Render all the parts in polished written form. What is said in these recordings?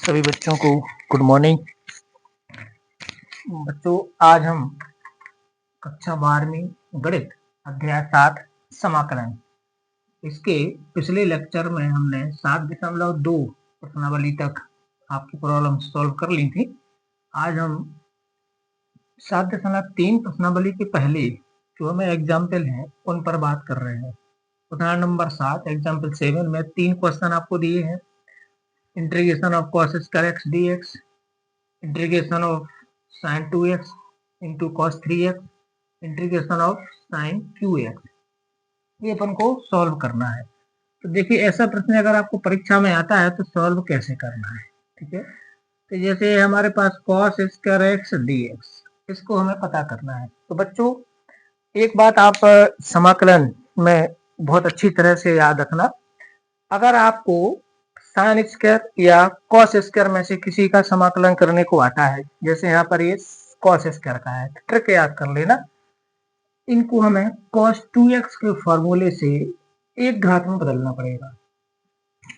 सभी बच्चों को गुड मॉर्निंग। बच्चों, आज हम कक्षा 12वीं गणित अध्याय 7 समाकलन, इसके पिछले लेक्चर में हमने 7.2 प्रश्नावली तक आपकी प्रॉब्लम सॉल्व कर ली थी। आज हम 7.3 प्रश्नावली के पहले जो हमें एग्जाम्पल हैं उन पर बात कर रहे हैं। उदाहरण नंबर 7 एग्जाम्पल 7 में 3 क्वेश्चन आपको दिए हैं। Integration of cos square x dx, integration of sin 2x into cos 3x, integration of sin qx, ये अपन को सॉल्व करना है। तो देखिए, ऐसा प्रश्न अगर आपको परीक्षा में आता है तो सॉल्व कैसे करना है। ठीक है, तो जैसे हमारे पास cos स्क्वायर x dx, इसको हमें पता करना है। तो बच्चों, एक बात आप समाकलन में बहुत अच्छी तरह से याद रखना, अगर आपको साइन स्क्वायर या कॉस स्क्वायर में से किसी का समाकलन करने को आता है, जैसे यहाँ पर ये कॉस स्क्वायर का है, ट्रिक याद कर लेना, इनको हमें cos 2x के फॉर्मूले से एक घात में बदलना पड़ेगा।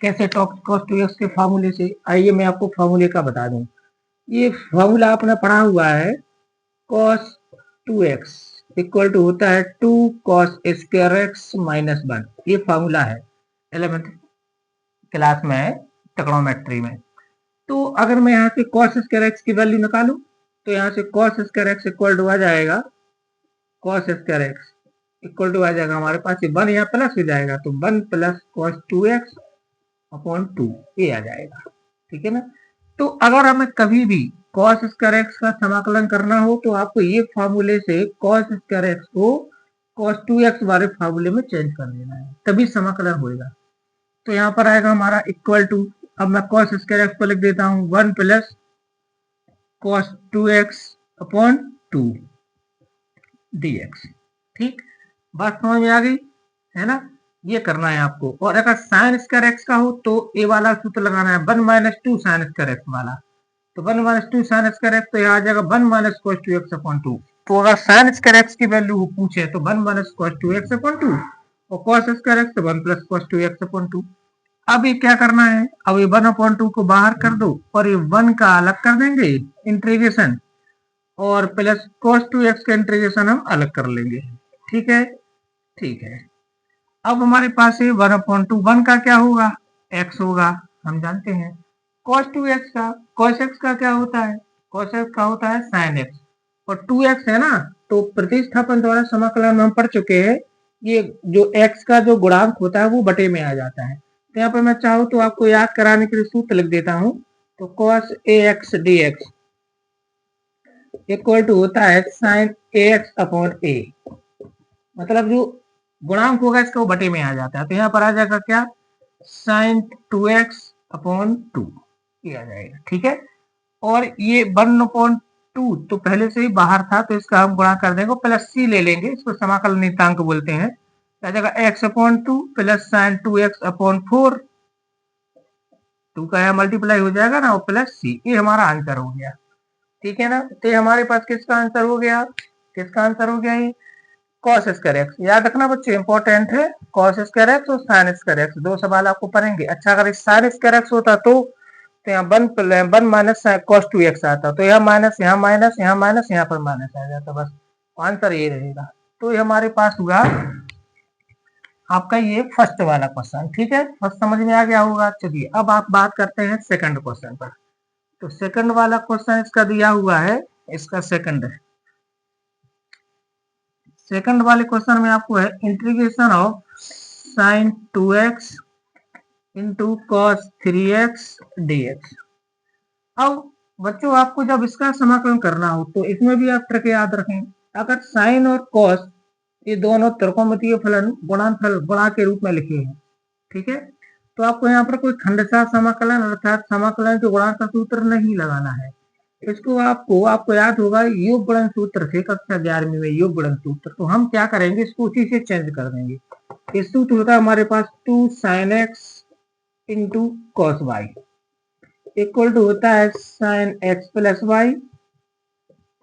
कैसे cos 2x के फॉर्मूले से? आइए मैं आपको फॉर्मूले का बता दूं। ये फॉर्मूला आपने पढ़ा हुआ है, cos 2x इक्वल टू होता है 2 cos स्क्वायर x माइनस 1। ये फॉर्मूला है 11th क्लास में ट्रिग्नोमेट्री में। तो अगर मैं यहाँ से cos स्क्वायर x की वैल्यू निकालूं तो यहाँ से cos square x equal to आ जाएगा, cos square x equal to आ जाएगा हमारे पास, ये 1 यहाँ प्लस हो जाएगा, तो 1 प्लस cos 2x अपॉन 2 ये आ जाएगा। ठीक है ना। तो अगर हमें कभी भी cos स्क्वायर x का समाकलन करना हो तो आपको ये फॉर्मूले से cos स्क्वायर x को cos 2x वाले फॉर्मूले में चेंज कर देना है, तभी समाकलन होगा। तो यहाँ पर आएगा हमारा इक्वल टू, अब मैं cos स्क्वायर x को लिख देता हूँ 1 plus cos 2x upon 2 dx। ठीक, बात समझ में आ गई है ना। ये करना है आपको। और अगर साइन स्क्वायर एक्स का हो तो ए वाला सूत्र लगाना है 1 माइनस 2 साइन स्क्वायर एक्स वाला। तो 1 माइनस 2 साइन स्क्वायर एक्स, तो यहाँ आ जाएगा 1 माइनस cos 2x अपॉन 2। तो अगर साइन स्क्वायर एक्स की वैल्यू पूछे तो 1 माइनस cos 2x अपॉन 2 और cos square x 1 plus cos 2x upon 2। अब ये क्या करना है, अब ये 1 अपॉन 2 को बाहर कर दो और ये 1 का अलग कर देंगे इंटीग्रेशन, और प्लस cos 2x का इंटीग्रेशन हम अलग कर लेंगे। ठीक है, ठीक है। अब हमारे पास है 1 अपॉन 2, 1 का क्या होगा, x होगा, हम जानते हैं। cos 2x का, cos x का क्या होता है, cos x का होता है sin x, और 2x है ना, तो प्रतिस्थापन द्वारा समाकलन में हम पढ़ चुके हैं, ये जो x का जो गुणांक होता है वो बटे में आ जाता है। तो यहाँ पर मैं चाहूँ तो आपको याद कराने के लिए सूत्र लिख देता हूँ। तो cos ax dx equal to होता है sin ax अपॉन a, मतलब जो गुणांक होगा इसका वो बटे में आ जाता है। तो यहाँ पर आ जाएगा क्या, sin 2x अपॉन 2 ये आ जाएगा। ठीक है, और ये 1 अपॉन 2 तो पहले से ही बाहर था, तो इसका हम गुणा कर देंगे, प्लस c ले लेंगे, इसको समाकलन नियतांक बोलते हैं। आ जाएगा x upon 2 plus sin 2x upon 4, 2 का यहाँ मल्टीप्लाई हो जाएगा ना, और प्लस c, ये हमारा आंसर हो गया। ठीक है ना। तो हमारे पास किसका आंसर हो गया, किसका आंसर हो गया, ये cos स्क्वायर x। याद रखना बच्चे, इंपॉर्टेंट है, cos स्क्वायर x और sin स्क्वायर x, दो सवाल आपको पढ़ेंगे। अच्छा, अगर sin स्क्वायर x होता तो यहाँ 1 माइनस cos 2x आता, तो यहाँ माइनस, यहाँ माइनस, यहाँ माइनस, यहाँ पर माइनस आ जाता, बस आंसर ये रहेगा। तो ये हमारे पास हुआ आपका ये फर्स्ट वाला क्वेश्चन। ठीक है, फर्स्ट समझ में आ गया होगा। चलिए अब आप बात करते हैं सेकंड क्वेश्चन पर। तो सेकंड वाला क्वेश्चन इसका दिया हुआ है, इसका सेकंड है। सेकंड वाले क्वेश्चन में आपको है integration of sin 2x into cos 3x dx। अब बच्चों, आपको जब इसका समाकलन करना हो तो इसमें भी आप ट्रिक याद रखें। अगर sin और cos ये दोनों त्रिकोणमितीय फलन गुणनफल गुणा के रूप में लिखे हैं, ठीक है, तो आपको यहाँ पर कोई खंडशः समाकलन अर्थात समाकलन के गुणांक का सूत्र नहीं लगाना है। इसको आपको याद होगा योग गुणन सूत्र थे कक्षा 11वीं में, योग गुणन सूत्र। तो हम क्या करेंगे, इसको उसी से चेंज कर देंगे। इस सूत्र होता है हमारे पास 2 sin x into cos y equal to होता है sin x प्लस वाई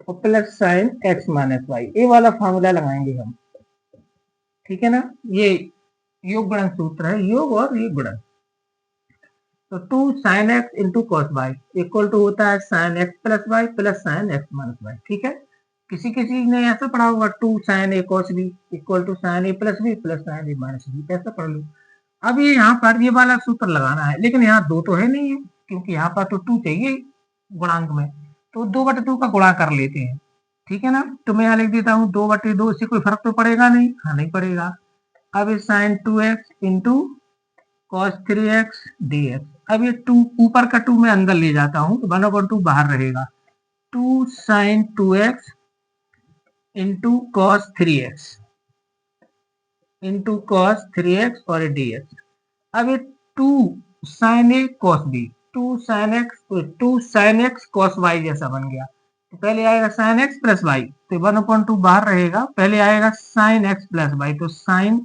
और plus sin x minus y, ये वाला फॉर्मूला लगाएंगे हम। ठीक है ना, ये योग गुणन सूत्र है, योग और योग गुणन। तो 2 sin x into cos y equal to होता है sin x plus y plus sin x minus y. ठीक है, किसी किसी ने ऐसा पढ़ा होगा 2 sin a cos b equal to sin a plus b plus sin a minus b, कैसा पढ़ लो। अब ये यहाँ पर ये वाला सूत्र लगाना है, लेकिन यहाँ 2 तो है नहीं है, क्योंकि यहाँ पर तो 2 चाहिए गुणांक में, तो 2/2 का गुणा कर लेते हैं। ठीक है ना, तो मैं यहाँ लिख देता हूँ 2/2, इससे कोई फर्क तो पड़ेगा नहीं, हाँ नहीं पड़ेगा। अब ये sin 2x into cos 3x dx, अब ये 2 ऊपर का 2 मैं अंदर ले जाता हूँ, 1/2 बाहर रहेगा। 2 sin 2x into cos 3x into cos 3x और dx। अब ये 2 sin a cos b, 2 sin x cos y जैसा बन गया। तो पहले आएगा sin x प्लस y, तो 1/2 बाहर रहेगा, पहले आएगा sin x प्लस y, तो sin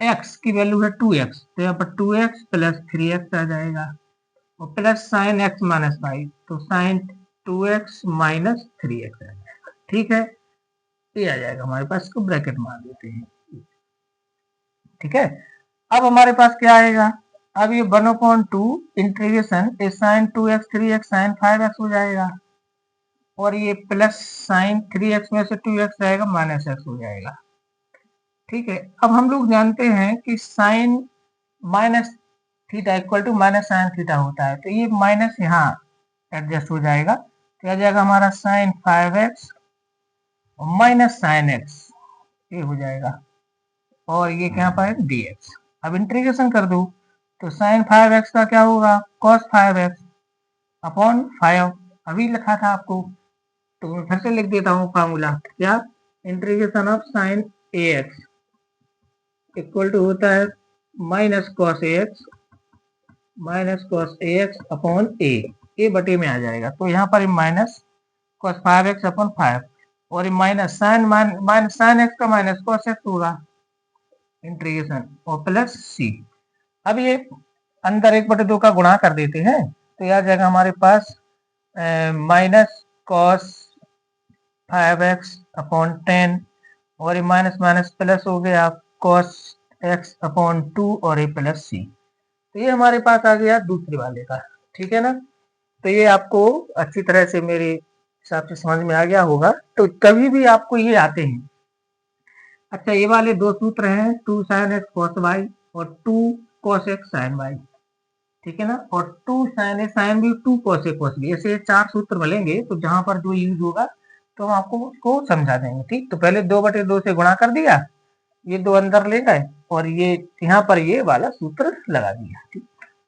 x की वैल्यू है 2x, तो यहाँ पर 2x प्लस 3x आ जाएगा, और plus sin x minus y, तो sin 2x माइनस 3x आ जाएगा। ठीक है, ये आ जाएगा हमारे पास, इसको ब्रैकेट मार देते हैं। ठीक है, अब हमारे पास क्या आएगा, अब ये 1/2 integration sign 2x 3x sign 5x हो जाएगा, और ये प्लस साइन 3x में से 2x जाएगा माइनस x हो जाएगा। ठीक है, अब हम लोग जानते हैं कि sine minus theta equal to minus sine theta होता है, तो ये माइनस यहाँ एडजस्ट हो जाएगा, तो आ जाएगा हमारा sign 5x minus sign x, ये हो जाएगा, और ये क्या पर dx। अब इंटीग्रेशन कर दो, तो साइन 5x का क्या होगा, cos 5x अपॉन 5, अभी लिखा था आपको, तो मैं फिर से लिख देता हूँ फार्मूला, क्या, integration of sine ax equal to होता है minus cos ax upon a बटे में आ जाएगा, तो यहाँ पर माइनस कॉस 5x अपॉन 5, और माइनस साइन x का माइनस कॉस x होगा इंटीग्रेशन, और प्लस सी। अब ये अंदर 1/2 का गुणा कर देते हैं, तो यह आ जाएगा हमारे पास माइनस कॉस 5x अपॉन 10, और ये माइनस माइनस प्लस हो गया कॉस x अपॉन 2 और ये प्लस सी। तो ये हमारे पास आ गया दूसरे वाले का। ठीक है ना, तो ये आपको अच्छी तरह से मेरे हिसाब से समझ में आ गया होगा। तो कभी भी आपको ये आते हैं, अच्छा ये वाले 2 सूत्र हैं, 2 sin x cos y और 2 cos x sin y। ठीक है ना, और 2 sin a sin b 2 cos a cos b, ऐसे 4 सूत्र मिलेंगे, तो जहां पर जो यूज होगा तो हम आपको उसको समझा देंगे। ठीक, तो पहले 2/2 से गुणा कर दिया, ये 2 अंदर ले गए, और ये यहाँ पर ये वाला सूत्र लगा दिया। ठीक,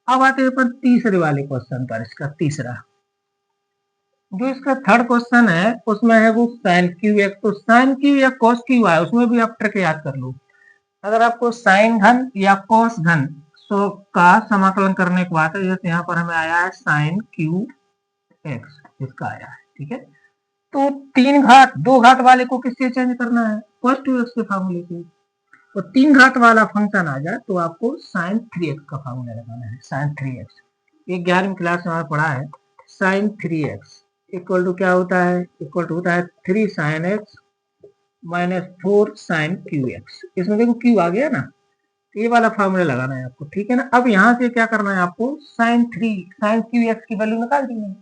अब आते हैं अपन तीसरे वाले क्वेश्चन पर, इसका तीसरा जो इसका थर्ड क्वेश्चन है, उसमें है वो साइन क्यू एक्स, तो साइन क्यू या कॉस क्यू है, उसमें भी आप ट्रिक याद कर लो। अगर आपको साइन घन या कॉस घन सो का समाकलन करने के बाद, जैसे यहाँ पर हमें आया है साइन क्यू एक्स, इसका आया है। ठीक है, तो 3 घात 2 घात वाले को किससे चेंज करना है, कॉस क्यू एक्स के फार्मूले से, और 3 घात वाला फंक्शन आ जाए तो आपको साइन 3x का फार्मूला लगाना है, साइन 3x। ये 11वीं क्लास में पढ़ा है, साइन 3x इक्वल टू क्या होता है, इक्वल टू होता है 3 sine x minus 4 sine Q x. इसमें देखो क्यू आ गया ना, तो ये वाला फार्मूला लगाना है आपको। ठीक है ना, अब यहाँ से क्या करना है आपको, साइन क्यू एक्स की वैल्यू निकाल देनी है,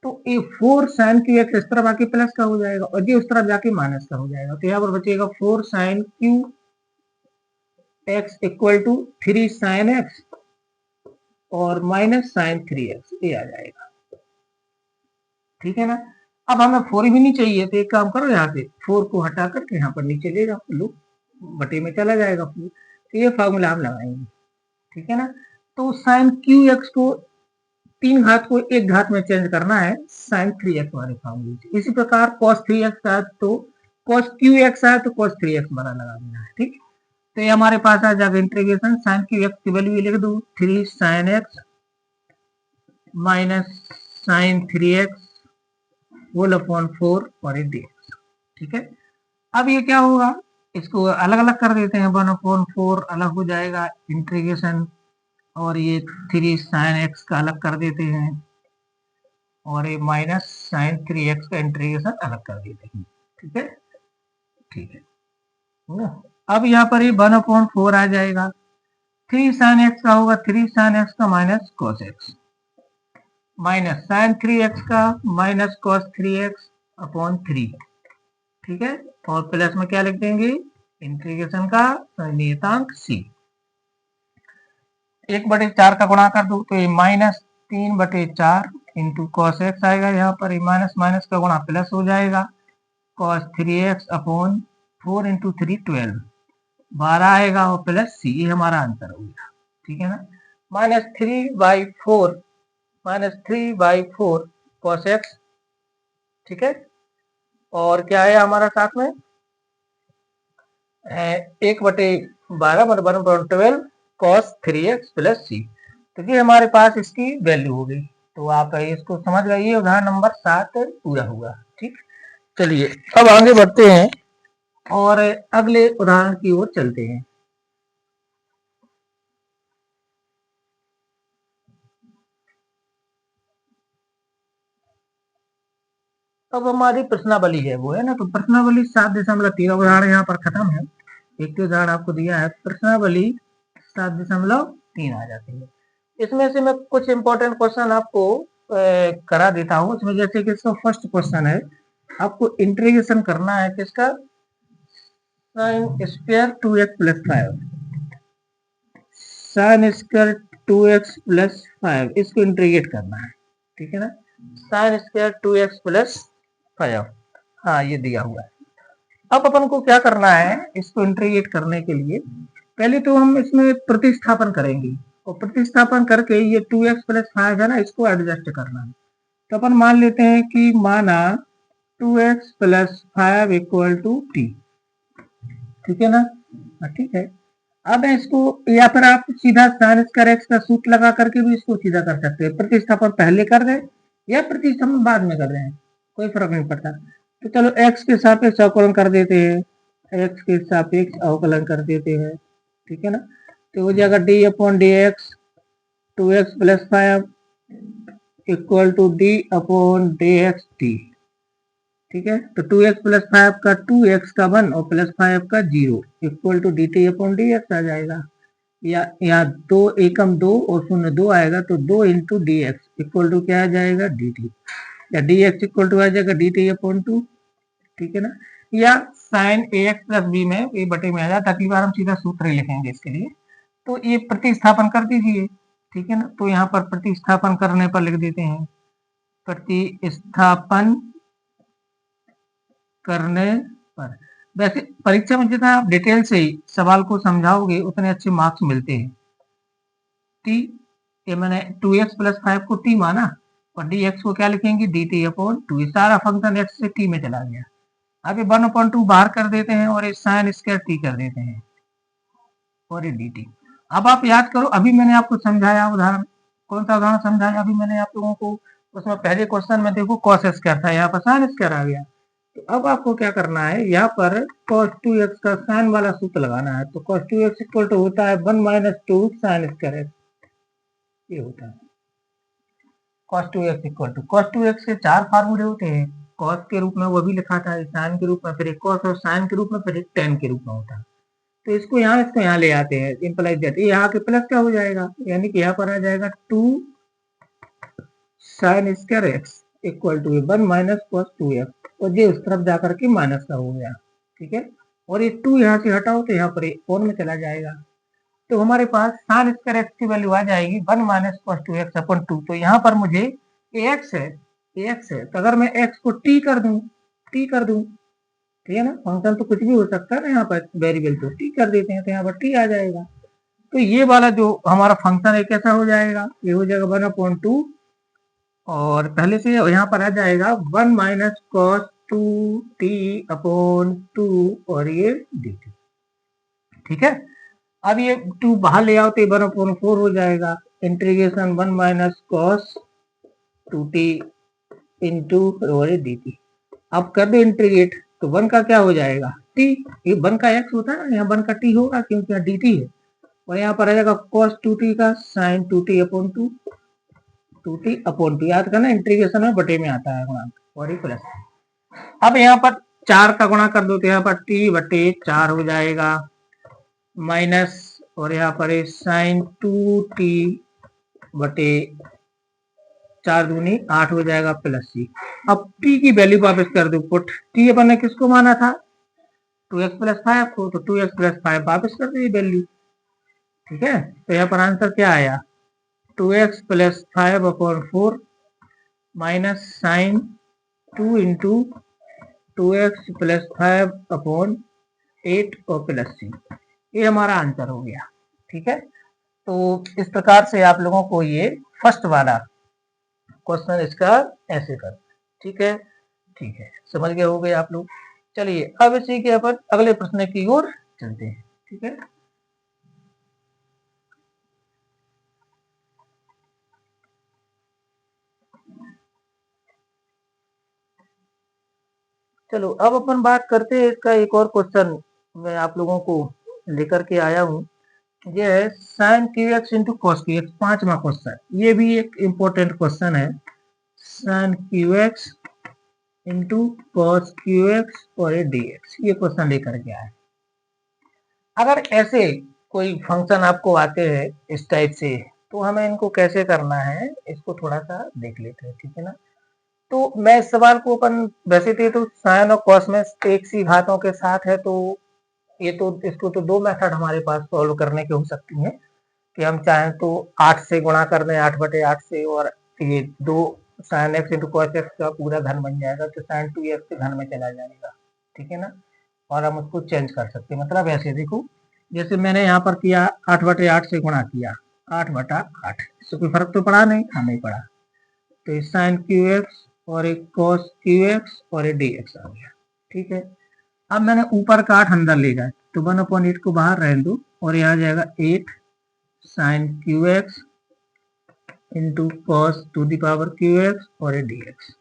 तो ये 4 साइन क्यू एक्स इस तरफ आके प्लस का हो जाएगा, और ये उस तरफ जाके माइनस का हो जाएगा, तो यहाँ पर बचेगा 4 sine Q x equal to 3 sine x और माइनस साइन 3x, ये आ जाएगा। ठीक है ना, अब हमें 4 भी नहीं चाहिए, तो एक काम करो, यहाँ से 4 को हटा करके यहाँ पर नीचे ले जाओ, लो बटे में चला जाएगा 4, तो ये फार्मूला हम लगाएंगे। ठीक है ना, तो साइन क्यू एक्स को 3 घात को 1 घात में चेंज करना है साइन 3x वाले फार्मूले से। इसी प्रकार cos 3x का तो cos क्यू एक्स आया तो cos 3x बना लगा देना है। ठीक, तो ये हमारे पास आ जाएगा इंटीग्रेशन साइन क्यू एक्स की वैल्यू लिख दो, 3 sine x minus sine 3x whole upon 4 और ये dx। ठीक है, अब ये क्या होगा, इसको अलग अलग कर देते हैं, 1/4 अलग हो जाएगा इंटीग्रेशन, और ये 3 साइन एक्स का अलग कर देते हैं, और ये माइनस साइन 3x का इंटीग्रेशन अलग कर देते हैं। ठीक है, ठीक है, अब यहाँ पर ये 1/4 आ जाएगा, 3 साइन एक्स का होगा 3 साइन एक्स का minus cos x, minus sine 3x का माइनस कॉस 3x अपॉन 3, ठीक है, और प्लस में क्या लिख देंगे, इंटीग्रेशन का नियतांक c। 1/4 का गुणा कर दो तो ये माइनस 3/4 इंटू कॉस एक्स आएगा, यहाँ पर माइनस माइनस का गुणा प्लस हो जाएगा, कॉस 3x अपॉन 4 इंटू 3 12, 12 आएगा और प्लस सी, ये हमारा आंसर हो गया, ठीक है ना। -3/4 कॉस एक्स, ठीक है, और क्या है हमारा साथ में 1/12 कॉस 3x प्लस सी, तो ये हमारे पास इसकी वैल्यू हो गई। तो आप इसको समझ गए, ये उदाहरण नंबर 7 पूरा हुआ, ठीक। चलिए अब आगे बढ़ते हैं और अगले उदाहरण की ओर चलते हैं। अब हमारी प्रश्नावली है वो है ना, तो प्रश्नावली 7.13 उदाहरण यहाँ पर खत्म है। एक तो उदाहरण आपको दिया है, प्रश्नावली 7.3 आ जाती है। इसमें से मैं कुछ इंपॉर्टेंट क्वेश्चन आपको करा देता हूँ। इसमें जैसे कि इसका फर्स्ट क्वेश्चन है, आपको इंटीग्रेशन करना है किसका, sine square 2x plus 5, sine square 2x plus 5 इसको इंटीग्रेट करना है, ठीक है ना। साइन स्क्वायर 2x प्लस 5, हाँ ये दिया हुआ है। अब अपन को क्या करना है, इसको इंटीग्रेट करने के लिए पहले तो हम इसमें प्रतिस्थापन करेंगे, और प्रतिस्थापन करके ये 2x प्लस 5 है ना, इसको एडजस्ट करना है। तो अपन मान लेते हैं कि माना 2x plus 5 equal to t, ठीक है ना, ठीक है। अब इसको, या फिर आप सीधा साइन स्क्वायर एक्स का सूत्र लगा करके भी इसको सीधा कर सकते हैं, प्रतिस्थापन पहले कर दें या प्रतिस्थापन बाद में कर रहे हैं, कोई फर्क नहीं पड़ता। तो चलो एक्स के सापेक्ष अवकलन कर देते हैं, एक्स के सापेक्ष अवकलन कर देते हैं, ठीक है ना। तो हो जाएगा d upon D x 2x plus 5 equal to d upon D x t, ठीक है। तो 2x प्लस 5 का 2x का 1 और प्लस 5 का 0 equal to D T upon D X आ जाएगा, या यहाँ 2 एकम 2 और 0 2 आएगा, तो 2 into d x equal to क्या आ जाएगा, डी टी, या डी एक्स इक्वल टू आ जाएगा डी टी अपॉन 2, ठीक है ना। या sine a x plus b में ए बटे में आ जाता, अगली बार हम सीधा सूत्र ही लिखेंगे इसके लिए। तो ये प्रतिस्थापन कर दीजिए, ठीक है ना। तो यहाँ पर प्रतिस्थापन करने पर लिख देते हैं, प्रतिस्थापन करने पर, वैसे परीक्षा में जितना आप डिटेल से ही सवाल को समझाओगे उतने अच्छे मार्क्स मिलते हैं। टी, ये मैंने 2x प्लस 5 को t माना, और dx को क्या लिखेंगे, dt अपॉन 2, सारा फंक्शन x से t में चला गया। अब ये 1/2 बाहर कर देते हैं और ये साइन स्क्वायर t कर देते हैं और ये dt। अब आप याद करो, अभी मैंने आपको समझाया उदाहरण, कौन सा उदाहरण समझाया अभी मैंने आप लोगों को, उसमें पहले क्वेश्चन में देखो कॉस स्क्वायर था, यहाँ पर साइन स्क्वायर आ गया। तो अब आपको क्या करना है, यहाँ पर cos 2x का साइन वाला सूत्र लगाना है। तो cos 2x इक्वल टू होता है 1 माइनस 2 साइन स्क्वायर एक्स, ये होता है cos 2x equal to, cos 2x के 4 फार्मूले होते हैं, cos के रूप में वो भी लिखा था, साइन के रूप में, फिर एक cos, और साइन के रूप में, फिर एक tan के रूप में होता है। तो इसको यहाँ ले आते हैं, इंप्लाई देते हैं, यहाँ के प्लस क्या हो जाएगा, यानी कि यहाँ पर आ जाएगा 2 sine square x equal to 1 minus cos 2x, और ये उस तरफ जाकर के माइनस का हो गया, ठीक है। और ये 2 यहाँ से हटाओ तो यहाँ पर और में चला जाएगा। तो हमारे पास साइन स्क्वायर एक्स की वैल्यू आ जाएगी 1 माइनस cos 2x अपॉन 2। तो यहाँ पर मुझे ax है, तो अगर मैं x को t कर दूं, ठीक है ना, फंक्शन तो कुछ भी हो सकता है ना, यहाँ पर वेरिएबल तो t कर देते हैं, तो यहाँ पर t आ जाएगा। तो ये वाला जो हमारा फंक्शन है कैसा हो जाएगा, ये हो जाएगा 1/2, और पहले से यहाँ पर आ जाएगा 1 माइनस cos 2t अपॉन 2 और ये dt, ठीक है। अब ये 2 बाहर ले आओ तो 1/4 हो जाएगा, integration 1 minus cos 2t into और dt। अब कर दो इंटीग्रेट, तो 1 का क्या हो जाएगा t, ये 1 का x होता है, यहाँ 1 का t होगा क्योंकि यहाँ dt है, और यहाँ पर आ जाएगा cos 2t का sin 2t upon 2, 2t upon 2 याद करना, इंटीग्रेशन में बटे में आता है गुणांक, और प्लस। अब यहाँ पर 4 का गुणा कर दो तो यहाँ पर t बटे 4 हो जाएगा, माइनस, और यहाँ पर साइन 2t बटे 4 दूनी 8 हो जाएगा प्लस सी। अब टी की वैल्यू वापस कर दो पुट। टी अपन ने किसको माना था? 2x प्लस 5 को, तो 2x प्लस 5 वापस कर दो ये वैल्यू। ठीक है, तो यहाँ पर आंसर क्या आया? 2x plus 5 upon 4 minus sine 2 into 2x plus 5 upon 8 और प्लस सी। ये हमारा आंसर हो गया। ठीक है, तो इस प्रकार से आप लोगों को ये फर्स्ट वाला क्वेश्चन इसका ऐसे कर। ठीक है, ठीक है, समझ गए हो गए आप लोग। चलिए अब इसी के अपन अगले प्रश्न की ओर चलते हैं। ठीक है, चलो अब अपन बात करते हैं इसका एक और क्वेश्चन मैं आप लोगों को लेकर के आया हूँ। ये है sine Q x into cos Q X, 5वां क्वेश्चन। ये भी एक इम्पोर्टेंट क्वेश्चन है। Sine Q x into cos Q x और ए डी एक्स, ये क्वेश्चन लेकर के आए। अगर ऐसे कोई फंक्शन आपको आते हैं इस टाइप से, तो हमें इनको कैसे करना है इसको थोड़ा सा देख लेते हैं। ठीक है ना, तो मैं इस सवाल को अपन वैसे तो साइन और कॉस में एक सी घातों के साथ है, तो ये तो इसको तो दो मेथड हमारे पास सॉल्व करने के हो सकती हैं कि हम चाहें तो 8 से गुणा कर दें, 8/8 से, और ये दो sign x into cos x का पूरा घन बन जाएगा, तो साइन 2x के घन में चला जाएगा। ठीक है ना, और हम उसको चेंज कर सकते हैं। मतलब ऐसे देखो, जैसे मैंने यहाँ पर किया 8/8 से गुणा किया, 8/8, इससे कोई फर्क तो पड़ा नहीं? हाँ, नहीं पड़ा। तो ये साइन क्यू एक्स और एक कॉस क्यू एक्स और एक डी एक्स आ गया। ठीक है, अब मैंने ऊपर का 8 अंदर ले गया, तो 1/8 को बाहर रहने दो, और यह आ जाएगा 8 sine Q x into cos to the power cube x और ए डी एक्स।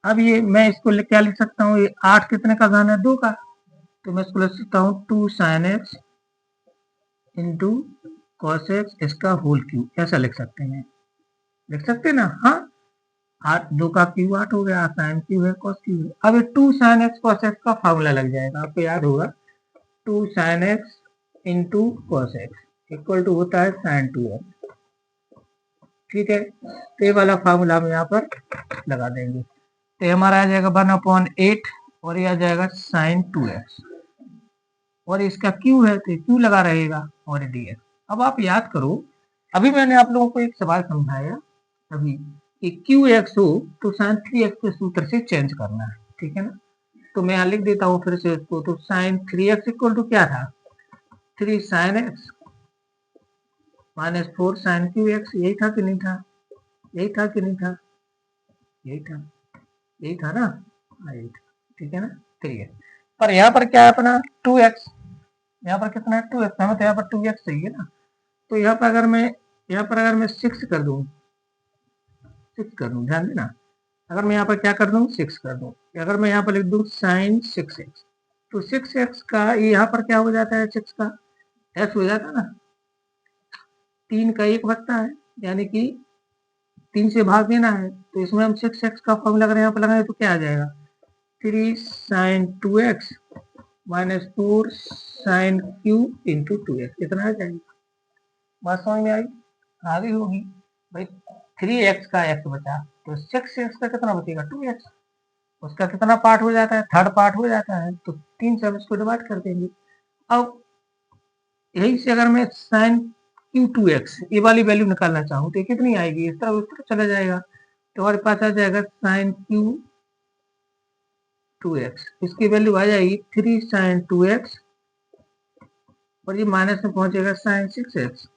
अब ये मैं इसको क्या लिख सकता हूँ? ये 8 कितने का घन है? 2 का, तो मैं इसको लिख सकता हूँ 2 sine x into cos x इसका होल क्यूब, ऐसा लिख सकते हैं। लिख सकते हैं ना? हाँ, 8 2 का क्यूब 8 हो गया, साइन क्यूब है कॉस क्यूब है। अब ये 2 साइन एक्स कॉस एक्स का फॉर्मूला लग जाएगा, आपको याद होगा। 2 sine x into cos x equal to होता है साइन 2x। ठीक है, तो ये वाला फॉर्मूला हम यहाँ पर लगा देंगे, तो हमारा आ जाएगा 1/8, और ये आ जाएगा साइन 2x, और इसका क्यू है तो क्यू लगा रहेगा, और डी एक्स। अब आप याद करो, अभी मैंने आप लोगों को एक सवाल समझाया अभी कि क्यू एक्स हो तो साइन 3x के सूत्र से चेंज करना है। ठीक है ना, तो मैं यहाँ लिख देता हूँ फिर से इसको। तो साइन 3x इक्वल टू क्या था? 3 sine x minus 4 sine Q x, यही था कि नहीं था? यही था कि नहीं था? यही था, यही था ना? हाँ, यही था। ठीक है ना, 3x। पर यहाँ पर क्या है अपना 2x, यहाँ पर कितना है 2x, हमें तो यहाँ पर 2x चाहिए ना। तो यहाँ पर अगर मैं 6 कर दूं, 6 कर दूं, ध्यान देना, अगर मैं यहाँ पर क्या कर दूं 6 कर दूं, अगर मैं यहाँ पर लिख दूं साइन 6x, तो 6x का ये यहाँ पर क्या हो जाता है? 6 का x हो जाता है ना, 3 का 1 बचता है, यानी कि 3 से भाग देना है, तो इसमें हम 6x का फॉर्मूला अगर यहाँ पर लगाए तो क्या आ जाएगा? 3 sine 2x minus 4 sine cube into 2x, कितना आ जाएगा? बात समझ में आई? आ गई होगी भाई। 3x का x बचा, तो 6x का कितना बचेगा? 2x। उसका कितना पार्ट हो जाता है? थर्ड पार्ट हो जाता है, तो 3 से हम इसको डिवाइड कर देंगे। अब यही से अगर मैं साइन क्यू 2x ये वाली वैल्यू निकालना चाहूँ तो कितनी आएगी? इस तरह उस तरह चला जाएगा, तो हमारे पास आ जाएगा साइन क्यू 2x, इसकी वैल्यू आ जाएगी 3 साइन 2x, और ये माइनस में पहुंचेगा साइन 6x,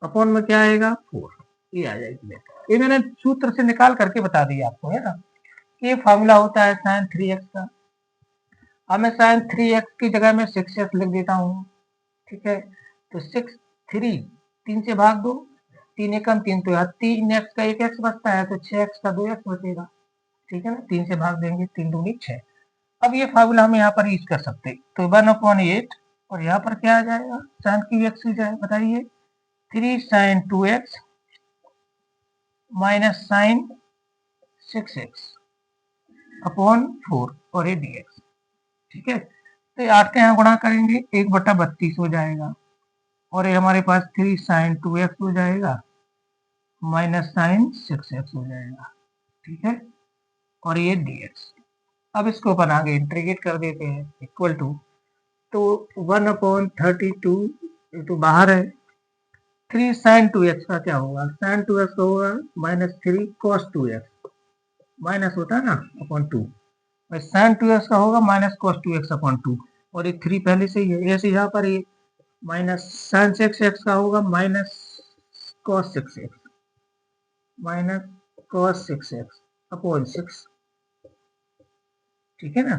अपॉन में क्या आएगा? 4। ये आ जाएगी, ये मैंने सूत्र से निकाल करके बता दिया आपको, है ना। ये फॉर्मूला होता है साइन 3x का। अब मैं साइन 3x की जगह में 6x लिख देता हूँ। ठीक है, तो 6 3 3 से भाग दो, 3 एकम 3, तो यहाँ 3x का 1x बचता है, तो 6x का 2x बचेगा। ठीक है ना, 3 से भाग देंगे, 3 दूनी 6। अब ये फार्मूला हम यहाँ पर यूज कर सकते हैं, तो 1/8, और यहाँ पर क्या आ जाएगा? साइन क्यू एक्स की जाए, बताइए, 3 sine 2x minus sign 6x upon 4 और ये dx। ठीक है, तो 8 के यहाँ गुणा करेंगे, 1/32 हो जाएगा, और ये हमारे पास 3 साइन 2x हो जाएगा, माइनस साइन 6x हो जाएगा, ठीक है, और ये dx। अब इसको अपन आगे इंटीग्रेट कर देते हैं, इक्वल टू, तो 1/32 तो बाहर है, 3 साइन 2x का क्या होगा, साइन 2x का होगा -3 cos 2x, माइनस होता है ना अपॉन 2, साइन 2x का होगा माइनस cos 2x अपॉन 2, और ये 3 पहले से ही है, ऐसे यहाँ पर ये माइनस साइन 6x का होगा minus cos 6x, minus cos 6x upon 6, ठीक है ना,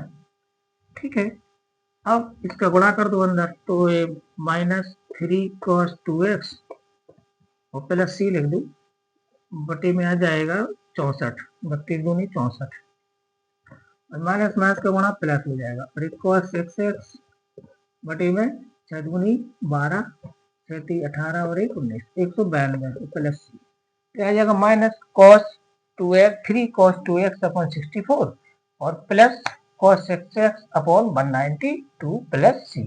ठीक है। अब इसका गुणा कर दो अंदर, तो ये -3 cos 2x और प्लस c लिख दो, बटे में आ जाएगा 64, 32 दूनी 64, और माइनस माइनस का गुणा प्लस हो जाएगा, और cos 6x बटे में 6 दूनी 12, 6 18 और 1 19, 192 प्लस c, तो आ जाएगा minus cos 2x 3 cos 2x upon 64 और plus cos 6x upon 192 plus c,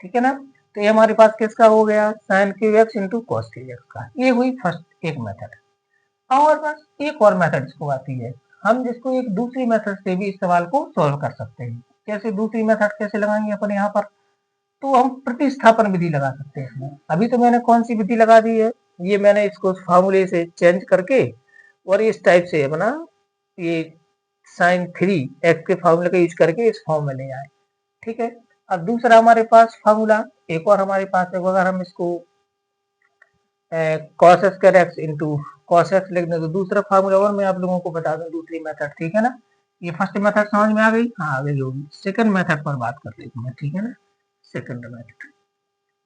ठीक है ना। तो ये हमारे पास किसका हो गया, sine Q x into cos Q x का, ये हुई फर्स्ट एक मेथड। अब हमारे पास एक और मेथड इसको आती है, हम जिसको एक दूसरी मेथड से भी इस सवाल को सॉल्व कर सकते हैं। कैसे, दूसरी मेथड कैसे लगाएंगे अपन यहाँ पर, तो हम प्रतिस्थापन विधि लगा सकते हैं इसमें। अभी तो मैंने कौन सी विधि लगा दी है, ये मैंने इसको फार्मूले से चेंज करके और इस टाइप से अपना ये साइन 3x के फार्मूले का यूज करके इस फॉर्म में ले आए, ठीक है। अब दूसरा हमारे पास फार्मूला एक और हमारे पास है, अगर हम इसको cos square x into cos x लिखने, तो दूसरा फार्मूला और मैं आप लोगों को बता दूं, दूसरी मेथड, ठीक है ना। ये फर्स्ट मेथड समझ में आ गई, हाँ आ गई होगी। सेकंड मेथड पर बात कर लेते हैं, ठीक है ना, सेकंड मेथड।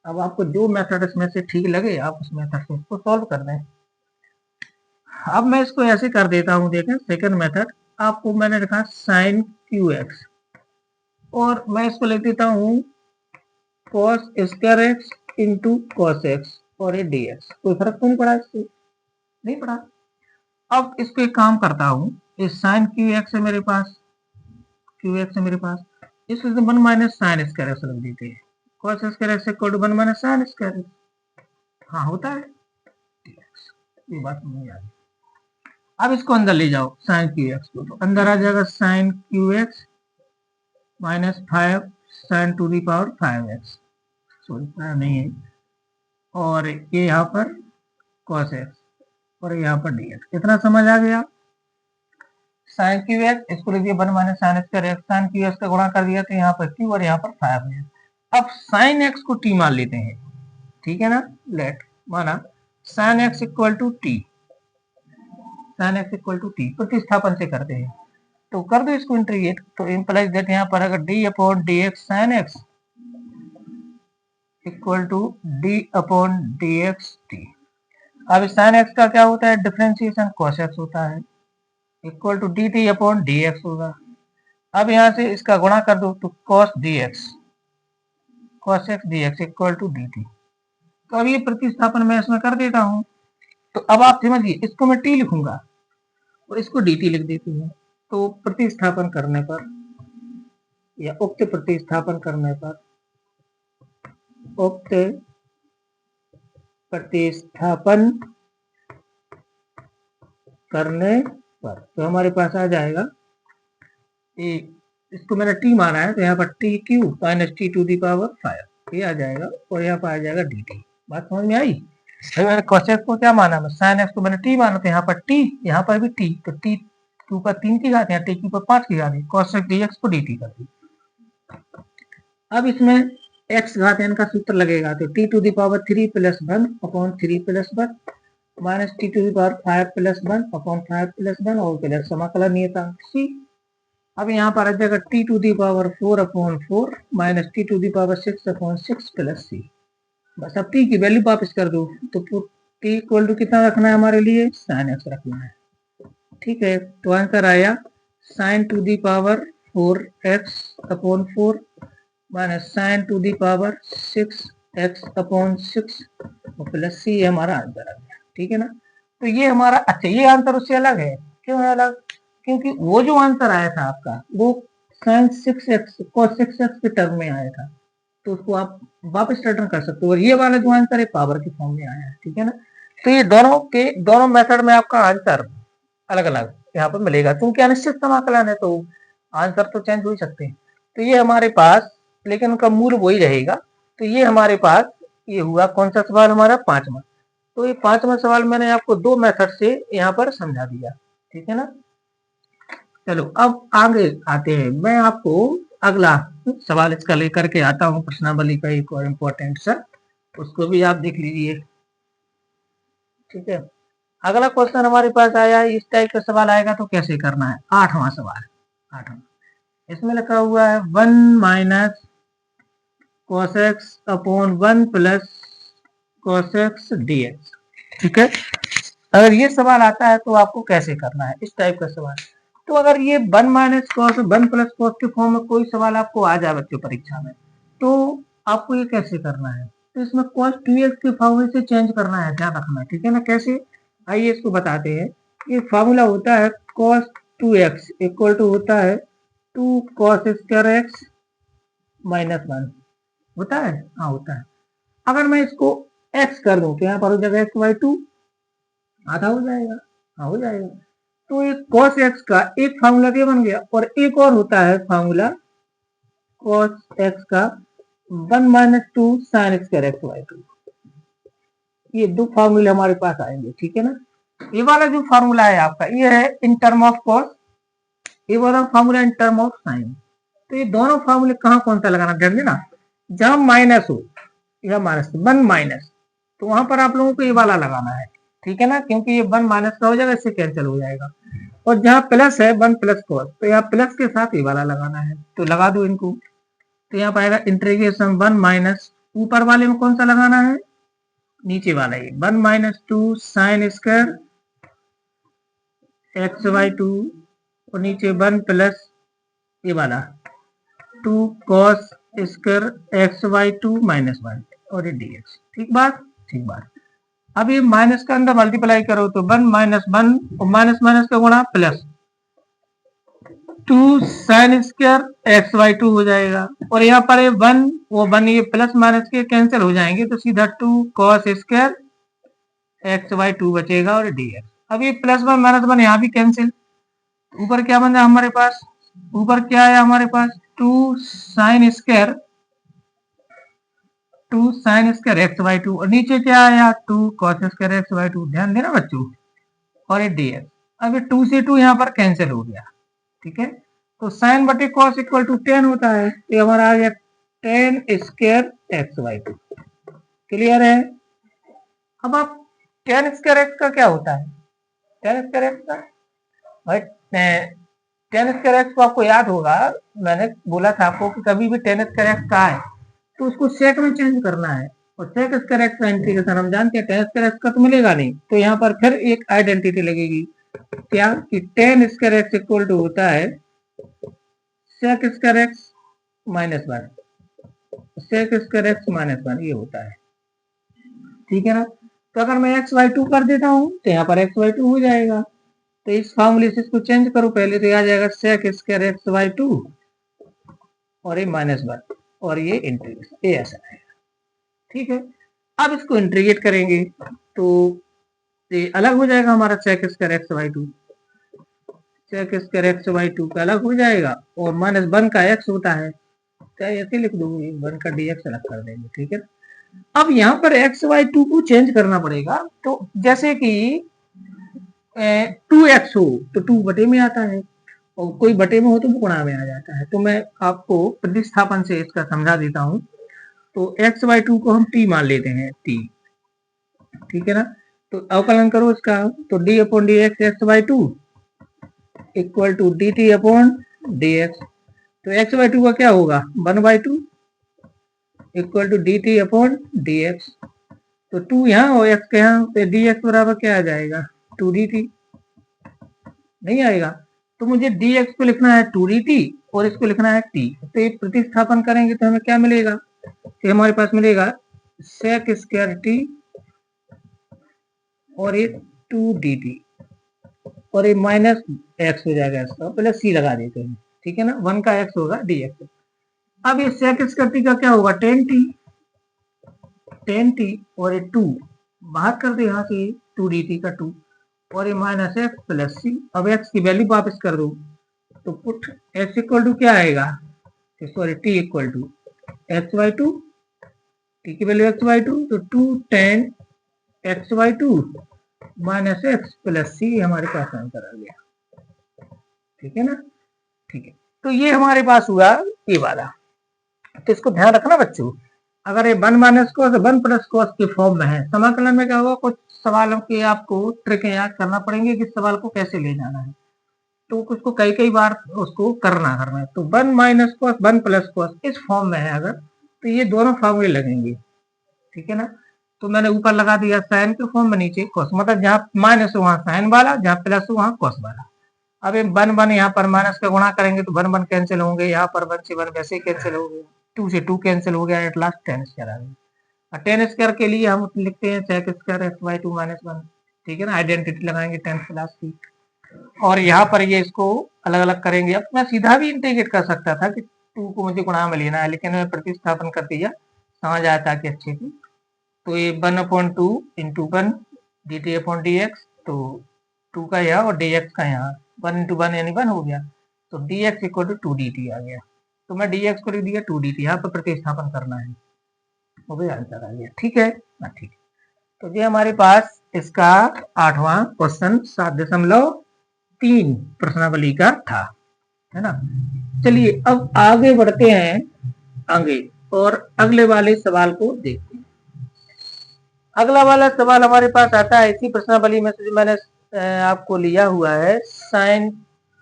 अब आपको जो मेथड इसमें से ठीक लगे आप उस मेथड से इसको सॉल्व कर दें। अब मैं इसको ऐसे कर देता हूँ, देखें सेकंड मेथड, आपको मैंने लिखा साइन क्यू एक्स, और मैं इसको लिख देता हूँ cos square x into cos x और ये dx, कोई फर्क तो नहीं पड़ा इससे, नहीं पड़ा। अब इसको एक काम करता हूँ, इस साइन क्यू एक्स है मेरे पास, क्यू एक्स है मेरे पास, इसको 1 माइनस साइन स्क्वायर एक्स रख देते हैं, cos square x equal to 1 minus sine square x, हाँ होता है, ये बात नहीं आ रही। अब इसको अंदर ले जाओ साइन क्यू एक्स को, तो अंदर आ जाएगा sine Q x -5 sine to the power 5x, sorry नहीं है, और ये यहाँ पर cos x और यहाँ पर dx, इतना समझ आ गया। साइन क्यू एक्स इसको लिख दिया 1 minus sine square x, sine Q x का गुणा कर दिया तो यहाँ पर q और यहाँ पर 5 है। अब साइन x को t मान लेते हैं, ठीक है ना, लेट माना sine x equal to t, sine x equal to t, प्रतिस्थापन से करते हैं, तो कर दो इसको इंटीग्रेट, तो इंप्लाइज दैट यहाँ पर अगर d upon dx sine x equal to d upon dx t, अब साइन x का क्या होता है, डिफरेंशिएशन cos x होता है, equal to dt upon dx होगा। अब यहाँ से इसका गुणा कर दो तो cos dx, cos x dx equal to dt, तो अब ये प्रतिस्थापन मैं इसमें कर देता हूँ, तो अब आप समझिए इसको मैं t लिखूंगा और इसको dt लिख देती हूँ, तो प्रतिस्थापन करने पर या उक्त प्रतिस्थापन करने पर, उक्त प्रतिस्थापन करने पर, तो हमारे पास आ जाएगा ये, इसको मैंने t माना है तो यहाँ पर t cube minus t to the power 5 ये आ जाएगा, और यहाँ पर आ जाएगा dt। बात समझ में आई। अभी मैंने cos x को क्या माना, साइन x को मैंने t माना, तो यहाँ पर t, यहाँ पर भी t, तो t क्यू पर 3 की घात, यहाँ t क्यू पर 5 की घात, cos x dx को dt कर दी। अब इसमें x घात n का सूत्र लगेगा, तो t to the power 3 plus 1 upon 3 plus 1 minus t to the power 5 plus 1 upon 5 plus 1 और प्लस समाकलन नियतांक c। अब यहाँ पर आ जाएगा t to the power 4 upon 4 minus t to the power 6 upon 6 plus c। बस अब t की वैल्यू वापस कर दो, तो t इक्वल टू कितना रखना है हमारे लिए, साइन x रखना है, ठीक है। तो आंसर आया sine to the power 4x upon 4 minus sine to the power 6x upon 6 और प्लस c हमारा आंसर आ गया, ठीक है ना। तो ये हमारा, अच्छा ये आंसर उससे अलग है, क्यों है अलग, क्योंकि वो जो आंसर आया था आपका वो साइन 6x cos 6x के टर्म में आया था, तो उसको आप वापस रिटर्न कर सकते हो, और ये वाला जो आंसर है पावर के फॉर्म में आया है, ठीक है ना। तो ये दोनों मेथड में आपका आंसर अलग अलग यहाँ पर मिलेगा, क्योंकि अनिश्चित समाकलन है तो आंसर तो चेंज हो ही सकते हैं। तो ये हमारे पास, लेकिन उनका मूल वही रहेगा। तो ये हमारे पास ये हुआ कौन सा सवाल हमारा, 5वां। तो ये 5वां सवाल मैंने आपको 2 मेथड से यहाँ पर समझा दिया, ठीक है ना। चलो अब आगे आते हैं, मैं आपको अगला सवाल इसका लेकर के आता हूँ, प्रश्नावली का एक और इम्पोर्टेंट सा, उसको भी आप देख लीजिए, ठीक है। अगला क्वेश्चन हमारे पास आया, इस टाइप का सवाल आएगा तो कैसे करना है। 8वां सवाल, 8वां, इसमें लिखा हुआ है 1 minus cos x upon 1 plus cos x dx, ठीक है। अगर ये सवाल आता है तो आपको कैसे करना है इस टाइप का सवाल। तो अगर ये 1 माइनस कॉस 1 प्लस कॉस के फॉर्म में कोई सवाल आपको आ जाए बच्चों परीक्षा में, तो आपको ये कैसे करना है, तो इसमें cos 2x के फॉर्मूले से चेंज करना है, ध्यान रखना है, ठीक है ना। कैसे, आइए इसको बताते हैं। ये फॉर्मूला होता है cos 2x इक्वल टू होता है 2 cos स्क्वायर x माइनस 1, होता है, हाँ होता है। अगर मैं इसको x कर दूं तो यहाँ पर हो जाएगा x बाई 2, आधा हो जाएगा, हाँ हो जाएगा। तो एक cos x का एक फार्मूला ये बन गया, और एक और होता है फार्मूला cos x का 1 minus 2 sine square x by 2। ये 2 फार्मूले हमारे पास आएंगे, ठीक है ना। ये वाला जो फार्मूला है आपका, ये है इन टर्म ऑफ cos, ये वाला formula in term of sine. तो ये दोनों फार्मूले कहाँ कौन सा लगाना, ध्यान देना, जहां माइनस हो या माइनस 1 माइनस, तो वहां पर आप लोगों को ये वाला लगाना है, ठीक है ना, क्योंकि ये 1 माइनस का हो जाएगा, इससे कैंसिल हो जाएगा। और जहां प्लस है 1 प्लस कॉस, तो यहाँ प्लस के साथ ये वाला लगाना है, तो लगा दो इनको। तो यहाँ पाएगा इंटीग्रेशन 1 माइनस, ऊपर वाले में कौन सा लगाना है, नीचे वाला ये 1 minus 2 sine square x by 2, और नीचे 1 प्लस ये वाला 2 cos square x by 2 minus 1 और ये dx, ठीक बात, ठीक बात। अब ये माइनस का अंदर मल्टीप्लाई करो तो 1 माइनस 1 और माइनस माइनस का गुणा plus 2 sine square x by 2 हो जाएगा, और यहाँ पर 1 वो 1 ये प्लस माइनस के कैंसिल हो जाएंगे, तो सीधा 2 कॉस स्क्वायर एक्स बाई 2 बचेगा और dx। अब ये प्लस 1 माइनस 1 यहाँ भी कैंसिल, ऊपर क्या बन जाए हमारे पास, ऊपर क्या आया हमारे पास 2 साइन स्क्वायर एक्स बाई 2, और नीचे क्या आया 2 कॉस स्क्वायर एक्स बाई 2, ध्यान देना बच्चों, और ये dx। अब ये 2 से 2 यहाँ पर कैंसिल हो गया, ठीक है। तो साइन बटे कॉस इक्वल टू 10 होता है, तो ये हमारा आ गया 10 स्क्वायर एक्स बाई 2, क्लियर है। अब आप 10 स्क्वायर एक्स का क्या होता है, 10 स्क्वायर एक्स का भाई 10 स्क्वायर एक्स को आपको याद होगा, मैंने बोला था आपको कि कभी भी 10 स्क्वायर एक्स का है तो उसको सेक में चेंज करना है, और सेक स्क्वायर एक्स का इंटीग्रेशन हम जानते हैं 10 स्क्वायर एक्स का तो मिलेगा नहीं, तो यहाँ पर फिर एक आइडेंटिटी लगेगी, क्या कि 10 स्क्वायर एक्स इक्वल टू होता है sec square x minus 1, sec square x minus 1 ये होता है, ठीक है ना। तो अगर मैं एक्स बाई 2 कर देता हूँ तो यहाँ पर एक्स बाई 2 हो जाएगा, तो इस फॉर्मूले से इसको चेंज करो पहले, तो आ जाएगा सेक स्क्वायर एक्स बाई 2 और ये माइनस 1 और ये इंटीग्रेशन, ये ऐसा आएगा, ठीक है। अब इसको इंटीग्रेट करेंगे तो ये अलग हो जाएगा हमारा sec square x by 2, sec square x by 2 का अलग हो जाएगा, और माइनस 1 का एक्स होता है, चाहे ऐसे लिख दूंगी 1 का dx अलग कर देंगे, ठीक है। अब यहाँ पर एक्स बाई 2 को चेंज करना पड़ेगा, तो जैसे कि 2x हो तो 2 बटे में आता है, और कोई बटे में हो तो गुणा में आ जाता है। तो मैं आपको प्रतिस्थापन से इसका समझा देता हूँ। तो एक्स बाई 2 को हम t मान लेते हैं, t, ठीक है ना। तो अवकलन करो इसका, तो d upon D x x by 2 equal to D T upon D x. तो एक्स बाई 2 का क्या होगा 1 by 2 equal to D T upon D x. तो 2 यहाँ और एक्स के यहाँ, तो डी एक्स बराबर क्या आ जाएगा 2 डी टी, नहीं आएगा। तो मुझे डी एक्स को लिखना है 2 डी टी और इसको लिखना है टी, तो ये प्रतिस्थापन करेंगे तो हमें क्या मिलेगा, ये हमारे पास मिलेगा सेक स्क्वायर टी और ये 2 डी टी, और ये माइनस एक्स हो जाएगा, इसका पहले सी लगा देते हैं, ठीक है ना, 1 का एक्स होगा डी एक्स। अब ये सेक स्क्वायर टी का क्या होगा 10 टी और ये 2 बाहर कर दो यहाँ से 2dt का 2 और ये माइनस एक्स प्लस सी। अब एक्स की वैल्यू वापस कर दो तो पुट एक्स इक्वल टू क्या आएगा, sorry T equal to X by two, T की वैल्यू एक्स बाई टू, तो 2 tan X by two minus X plus C हमारे पास आंसर आ गया। ठीक है ना, ठीक है। तो ये हमारे पास हुआ ये वाला। तो इसको ध्यान रखना बच्चों, अगर ये 1 माइनस कोस 1 प्लस कोस के फॉर्म में है, समाकलन में क्या होगा, कुछ सवालों के आपको ट्रिक याद करना पड़ेंगे कि सवाल को कैसे ले जाना है, तो उसको कई कई बार उसको करना घर में। तो 1 माइनस कोस 1 प्लस कोस इस फॉर्म में है अगर, तो ये दोनों फॉर्मूले लगेंगे। ठीक है ना, तो मैंने ऊपर लगा दिया साइन के फॉर्म में, नीचे कोस, मतलब जहाँ माइनस हो वहां साइन वाला, जहाँ प्लस हो वहां कोस वाला। अब ये 1 1 यहाँ पर माइनस का गुणा करेंगे तो 1 1 कैंसिल होंगे, यहाँ पर 1 से 1 वैसे ही कैंसिल हो गया, 2 से 2 कैंसिल हो गया, एट लास्ट 10 स्क्वायर आ गया। 10 स्क्वायर के लिए हम लिखते हैं sec square x by 2 minus 1। ठीक है ना, आइडेंटिटी लगाएंगे 10 प्लस की, और यहाँ पर ये इसको अलग अलग करेंगे। अब मैं सीधा भी इंटीग्रेट कर सकता था कि 2 को मुझे गुणा में लेना है, लेकिन मैं प्रतिस्थापन कर दिया, समझ आया ताकि अच्छे से। तो ये 1/2 into 1 D T upon D x, तो 2 का यहाँ और डी एक्स का यहाँ, 1 इंटू 1 यानी 1 हो गया, तो d x equal to 2dt आ गया। तो मैं डी एक्स को लिख दिया 2dt, यहाँ पर प्रतिस्थापन करना है, वो भी आंसर आ गया। ठीक है ना, ठीक। तो ये हमारे पास इसका 8वां क्वेश्चन 7.3 प्रश्नावली का था, है ना। चलिए अब आगे बढ़ते हैं आगे और अगले वाले सवाल को देखते हैं। अगला वाला सवाल हमारे पास आता है इसी प्रश्नावली में से जो मैंने आपको लिया हुआ है, sin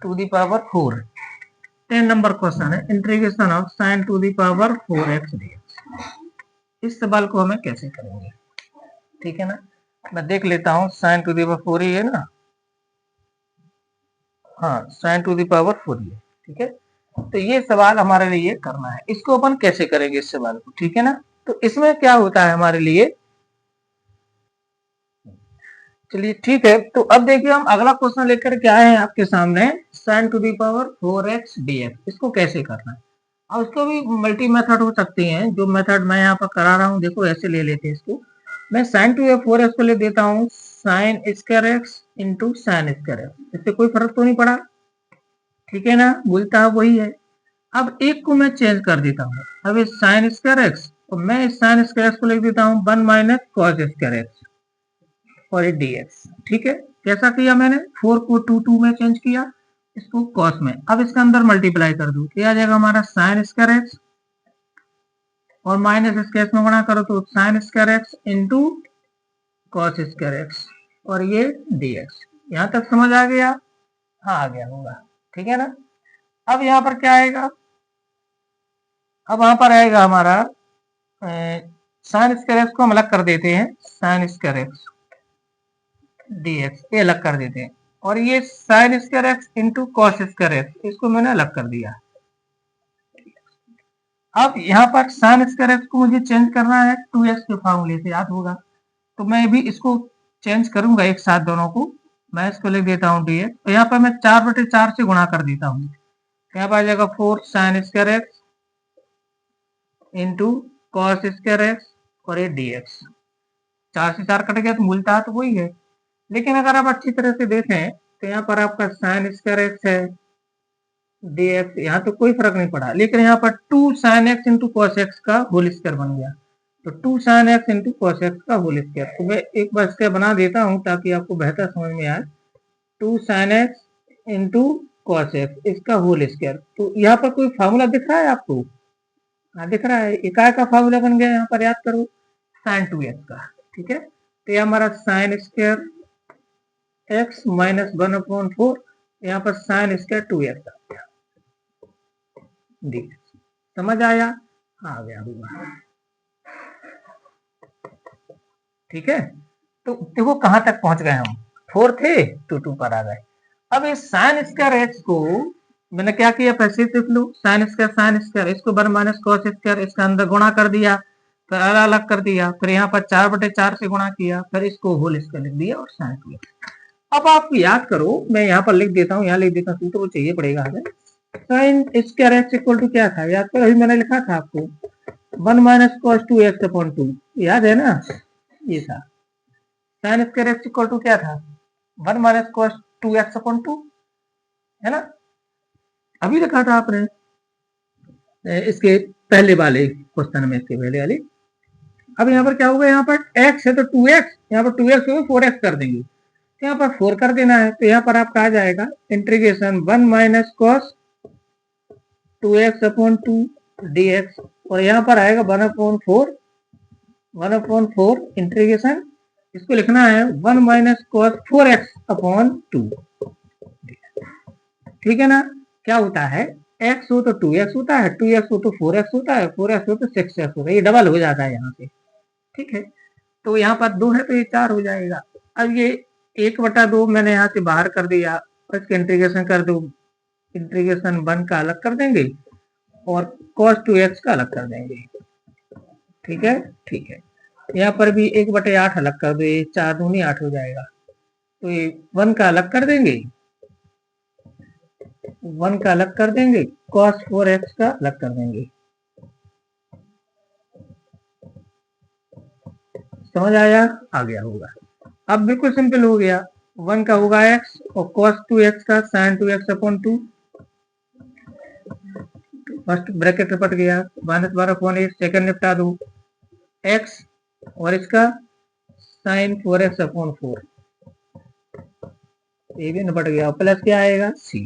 to the power 4, 10 number question है, integration of sin to the power 4x dx। इस सवाल को हमें कैसे करेंगे, ठीक है ना। मैं देख लेता हूँ, sin टू दी पावर 4 ही है ना, हाँ sin टू दी पावर 4 ही है, ठीक है। तो ये सवाल हमारे लिए करना है, इसको अपन कैसे करेंगे इस सवाल को, ठीक है ना। तो इसमें क्या होता है हमारे लिए, चलिए ठीक है। तो अब देखिए हम अगला क्वेश्चन लेकर के आए हैं आपके सामने, sin to the power 4x dx, इसको कैसे करना है। और उसको भी मल्टी मेथड हो सकती हैं, जो मेथड मैं यहाँ पर करा रहा हूँ, देखो ऐसे ले लेते हैं इसको। मैं sin टू 4x को ले देता हूँ sin square x into sine square x, इससे कोई फर्क तो नहीं पड़ा, ठीक है ना, बोलता है वही है। अब एक को मैं चेंज कर देता हूँ, अब ये साइन स्क्वायर एक्स, और मैं इस साइन स्क्वायर एक्स को लिख देता हूँ 1 माइनस कॉस स्क्वायर एक्स और ये dx। ठीक है, कैसा किया मैंने, 4 को 2 में चेंज किया, इसको कॉस में। अब इसके अंदर मल्टीप्लाई कर दो, क्या आ जाएगा हमारा साइन स्क्वायर एक्स, और माइनस इसके में गुणा करो तो sign square x into cos square x और ये dx। यहाँ तक समझ आ गया, हाँ आ गया होगा, ठीक है ना। अब यहाँ पर क्या आएगा, अब वहां पर आएगा हमारा साइन स्क्वायर एक्स को हम अलग कर देते हैं, साइन स्क्वायर एक्स dx ये अलग कर देते हैं, और ये sign square x into cos square x इसको मैंने अलग कर दिया। अब यहाँ पर साइन स्क्वायर एक्स को मुझे चेंज करना है 2x के फॉर्मूले से, याद होगा, तो मैं भी इसको चेंज करूंगा एक साथ दोनों को। मैं इसको लिख देता हूँ dx, तो यहाँ पर मैं 4/4 से गुणा कर देता हूँ, यहाँ पर आ जाएगा 4 sign square x into cos square x और ये dx। 4 से 4 कट गया तो मूलतः तो वही है, लेकिन अगर आप अच्छी तरह से देखें तो यहाँ पर आपका साइन स्क्वायर एक्स है, dx, यहाँ तो कोई फर्क नहीं पड़ा, लेकिन यहाँ पर 2 sine x into cos x का होल स्क्वायर बन गया, तो 2 sine x into cos x का होल स्क्वायर। तो मैं एक बार इसका बना देता हूँ ताकि आपको बेहतर समझ में आए, 2 sine x into cos x इसका होल स्क्वायर। तो यहाँ पर कोई फार्मूला दिख रहा है आपको, हाँ दिख रहा है, इकाई का फार्मूला बन गया, यहाँ पर याद करो साइन 2x का, ठीक है। तो ये हमारा साइन स्क्वायर एक्स माइनस 1/4, यहाँ पर साइन स्क्वायर 2x आ गया, समझ आया, हाँ आ गया होगा, ठीक है। तो देखो कहां तक पहुंच गए हम, 4 थे तो 2 पर आ गए। अब इस साइन स्क्वायर एक्स को मैंने क्या किया, पैसे देख लो, साइन स्क्वायर इसको 1 माइनस कॉस स्क्वायर इसका अंदर गुणा कर दिया, फिर अलग अलग कर दिया, फिर यहाँ पर 4/4 से गुणा किया, फिर इसको होल स्क्वायर लिख दिया और साइन किया। अब आप याद करो, मैं यहाँ पर लिख देता हूँ, यहाँ लिख देता हूँ, सूत्र चाहिए पड़ेगा हमें। Sine square x equal to क्या था, याद करो, अभी मैंने लिखा था आपको 1 माइनस कॉस 2x अपॉन 2, याद है ना, ये था। Sine square x equal to क्या था, 1 माइनस कॉस 2x अपॉन 2, है ना, अभी लिखा था आपने इसके पहले वाले क्वेश्चन में, इसके पहले वाले। अब यहाँ पर क्या होगा, यहाँ पर x है तो 2x, यहाँ पर 2x होगा 4x कर देंगे, तो यहाँ पर 4 कर देना है, तो यहाँ पर आपका आ जाएगा integration 1 minus cos 2x upon 2 dx, और यहाँ पर आएगा 1/4 इंटीग्रेशन, इसको लिखना है 1 माइनस कॉस 4x अपॉन 2, ठीक है ना। क्या होता है, x हो तो 2x होता है, 2x हो तो 4x होता है, 4x हो तो 6x होता है, ये डबल हो जाता है यहाँ से, ठीक है। तो यहाँ पर 2 है तो ये 4 हो जाएगा। अब ये 1/2 मैंने यहाँ से बाहर कर दिया, इसका इंटीग्रेशन कर दो, इंटीग्रेशन 1 का अलग कर देंगे और cos 2x का अलग कर देंगे, ठीक है, ठीक है। यहाँ पर भी 1/8 अलग कर दो, ये 4 दूनी 8 हो जाएगा, तो ये 1 का अलग कर देंगे, 1 का अलग कर देंगे, cos 4x का अलग कर देंगे, समझ आया, आ गया होगा। अब बिल्कुल सिंपल हो गया, 1 का होगा x और cos 2x का sin 2x upon 2, first bracket निपट गया, -12/8, सेकंड निपटा दो x और इसका sin 4x अपॉन 4, ये भी निपट गया, प्लस क्या आएगा c।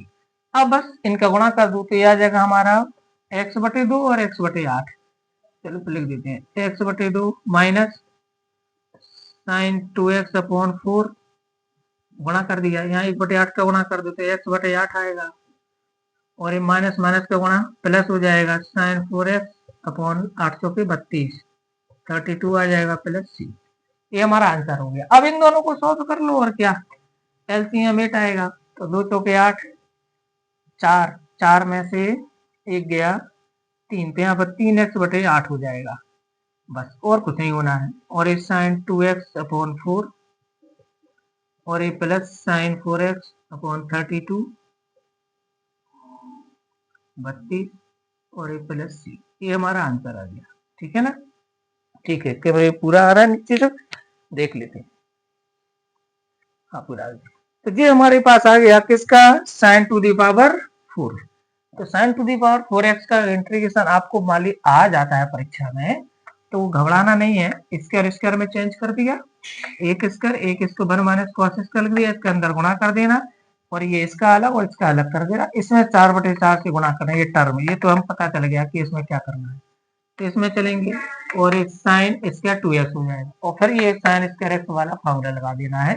अब बस इनका गुणा कर दो तो ये आ जाएगा हमारा x/2 और x/8, चलो तो लिख देते हैं x/2 minus sin 2x upon 4, गुणा कर दिया, यहाँ 1/8 का गुणा कर दो तो x/8 आएगा, और ये माइनस माइनस का गुणा प्लस हो जाएगा, sin 4x अपॉन 800 के 32, 32 आ जाएगा प्लस c, ये हमारा आंसर हो गया। अब इन दोनों को सॉल्व कर लो, और क्या, एलसीएम 8 आएगा, तो 2 चौके 8, 4 में से 1 गया 3, तो यहाँ पर 3x/8 हो जाएगा, बस और कुछ नहीं होना है, और ये sin 2x अपॉन 4 और ये प्लस sin 4x अपॉन 32 32 और ये प्लस c, ये हमारा आंसर आ गया, ठीक है ना, ठीक है। क्या पूरा आ रहा है नीचे तक, देख लेते हैं, हाँ पूरा आ गया। तो ये हमारे पास आ गया किसका, sin टू दी पावर 4, तो sin to the power 4x का इंटीग्रेशन आपको मान ली आ जाता है परीक्षा में, तो घबराना नहीं है, स्क्वायर स्क्वायर में चेंज कर दिया, एक स्क्वायर एक इसको 1 माइनस कॉस स्क्वायर लिख दिया, इसके अंदर गुणा कर देना, और ये इसका अलग और इसका अलग कर देना, इसमें 4/4 से गुणा करना, ये टर्म, ये तो हम पता चल गया कि इसमें क्या करना है, तो इसमें चलेंगे, और एक साइन स्क्वायर 2x हो जाएगा, और फिर ये साइन स्क्वायर x वाला फॉर्मूला लगा देना है,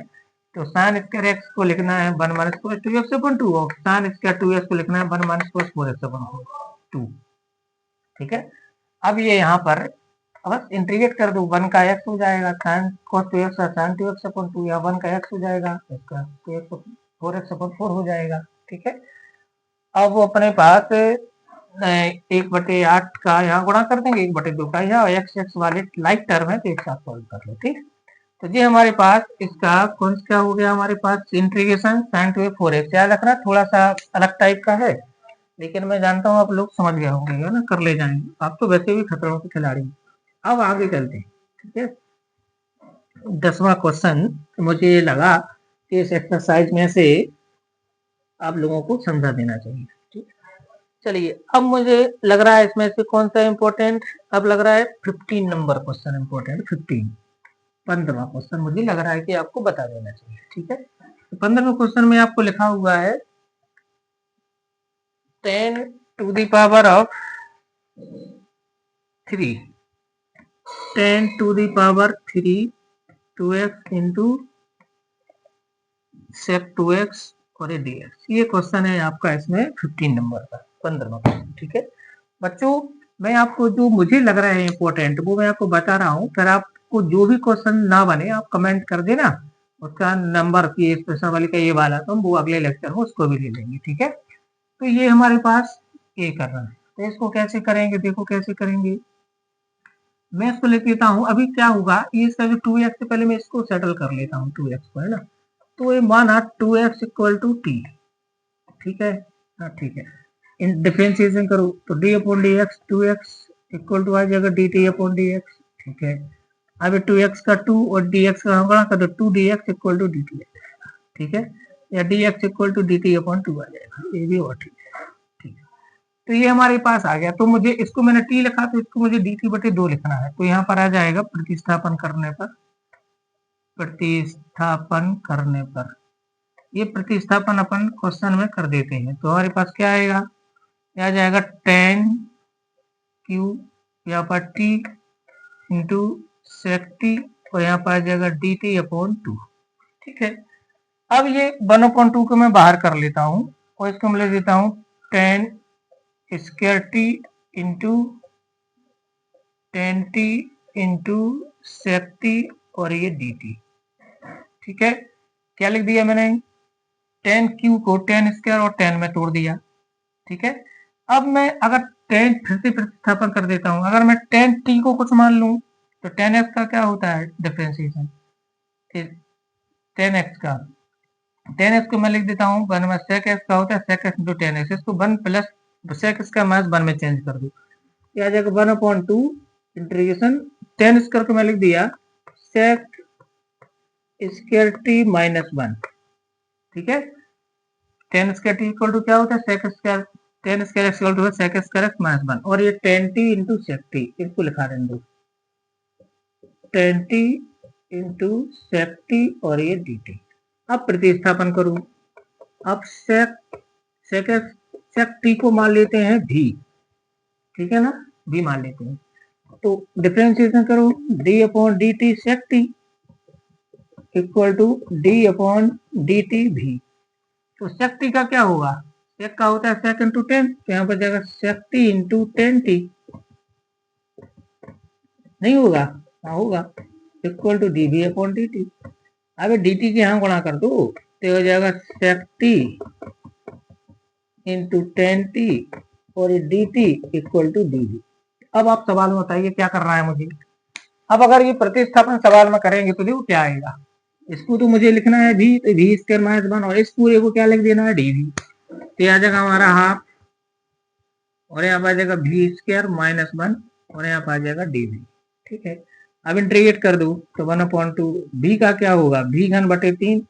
तो साइन स्क्वायर x को लिखना है 1 माइनस cos 2x अपॉन 2, और साइन स्क्वायर 2x को लिखना है 1 माइनस cos 4x अपॉन 2, ठीक है। अब ये यहाँ पर बस इंटीग्रेट कर दो, 1 का x हो जाएगा साइन cos 2x का साइन 2x अपॉन 2, या 1 का x हो जाएगा, इसका 4x अपॉन 4 हो जाएगा, ठीक है। अब वो अपने पास 1/8 का यहाँ गुणा कर देंगे, 1/2 का यहाँ, एक्स एक्स वाले लाइक टर्म है तो एक साथ सॉल्व कर लो, ठीक। तो ये हमारे पास इसका कौन सा हो गया, हमारे पास इंटीग्रेशन sin 2x याद रखना, थोड़ा सा अलग टाइप का है, लेकिन मैं जानता हूँ आप लोग समझ गए होंगे, है ना, कर ले जाएंगे, आप तो वैसे भी खतरों के खिलाड़ी। अब आगे चलते हैं, ठीक है। 10वां क्वेश्चन मुझे लगा कि इस एक्सरसाइज में से आप लोगों को समझा देना चाहिए, ठीक। चलिए अब मुझे लग रहा है इसमें से कौन सा इंपॉर्टेंट, अब लग रहा है 15 नंबर क्वेश्चन इंपॉर्टेंट, 15वां क्वेश्चन मुझे लग रहा है कि आपको बता देना चाहिए, ठीक है। तो 15वें क्वेश्चन में आपको लिखा हुआ है 10 to the power of 3, 10 to the power 3 2x into sec 2x और ये dx, ये क्वेश्चन है आपका इसमें 15 नंबर का, 15वां क्वेश्चन, ठीक है। बच्चों मैं आपको जो मुझे लग रहा है इंपॉर्टेंट वो मैं आपको बता रहा हूँ, फिर आपको जो भी क्वेश्चन ना बने आप कमेंट कर देना, उसका नंबर की स्पेशल वाली का ये वाला, तो हम वो अगले लेक्चर में उसको भी ले लेंगे, ठीक है। तो ये हमारे पास ये कर रहा है, तो इसको कैसे करेंगे, देखो कैसे करेंगे, मैं इसको लिख लेता हूँ। अभी क्या होगा, ये इसका जो 2x से पहले मैं इसको सेटल कर लेता हूँ 2x को, है ना, तो ये माना 2x इक्वल टू t, ठीक है, हाँ ठीक है, इन डिफरेंशिएशन करो तो d upon D x 2x equal to आ जाएगा dt अपॉन dx, ठीक है। अब 2x का 2 और dx का हम गुणा कर दो 2dx इक्वल टू dt, ठीक है, या dx equal to dt upon 2 आ जाएगा, ये भी और ठीक है, ठीक है। तो ये हमारे पास आ गया, तो मुझे इसको मैंने t लिखा तो इसको मुझे dt बटे 2 लिखना है, तो यहाँ पर आ जाएगा प्रतिस्थापन करने पर, प्रतिस्थापन करने पर, ये प्रतिस्थापन अपन क्वेश्चन में कर देते हैं, तो हमारे पास क्या आएगा, आ जाएगा 10 क्यू यहाँ पर t इंटू सेक टी और यहाँ पर आ जाएगा डी टी अपॉन 2, ठीक है। अब ये 1/2 को मैं बाहर कर लेता हूँ और इसको मैं लिख देता हूँ 10 square t into 10 t into sec t और ये डी टी, ठीक है। क्या लिख दिया मैंने, 10 क्यू को 10 स्क्वायर और 10 में तोड़ दिया, ठीक है। अब मैं अगर 10 फिर से प्रतिस्थापन कर देता हूँ, अगर मैं 10 टी को कुछ मान लूँ तो 10x का क्या होता है डिफरेंशिएशन, 10x का 10x को मैं लिख देता हूँ 1 में sec x का होता है sec x इंटू 10x, इसको 1 प्लस sec x का माइनस 1 में चेंज कर दो, ये आ जाएगा 1/2 इंटीग्रेशन 10 स्क्वायर को मैं लिख दिया sec स्क्वायर t माइनस 1, ठीक है। 10 स्क्वायर t इक्वल टू क्या होता है sec square, 10 square x equal to sec square x minus 1, और ये 10t इंटू sec t, इसको लिखा देंगे 10t इंटू sec t और ये dt। अब प्रतिस्थापन करूं, अब sec t को मान लेते हैं v, ठीक है ना, v मान लेते हैं, तो डिफरेंशिएशन करो d upon d t sec t equal to d upon d t v, तो sec t का क्या होगा, sec का होता है sec इंटू 10, तो यहाँ पर जाएगा sec t इंटू 10t, नहीं होगा, हाँ होगा, equal to d v upon d t. अब डी टी के यहाँ गुणा कर दो तो हो जाएगा sec t इंटू 10t और d t equal to d v. अब आप सवाल में बताइए क्या करना है मुझे, अब अगर ये प्रतिस्थापन सवाल में करेंगे तो देखो क्या आएगा, इसको तो मुझे लिखना है v, तो v स्क्वायर माइनस 1 और इस पूरे को क्या लिख देना है डी वी, तो आ जाएगा हमारा हाफ और यहाँ पर आ जाएगा v स्क्वायर माइनस 1 और यहाँ पर आ जाएगा डी वी, ठीक है। अब इंटीग्रेट कर दो तो 1/2 v का क्या होगा, v घन बटे 3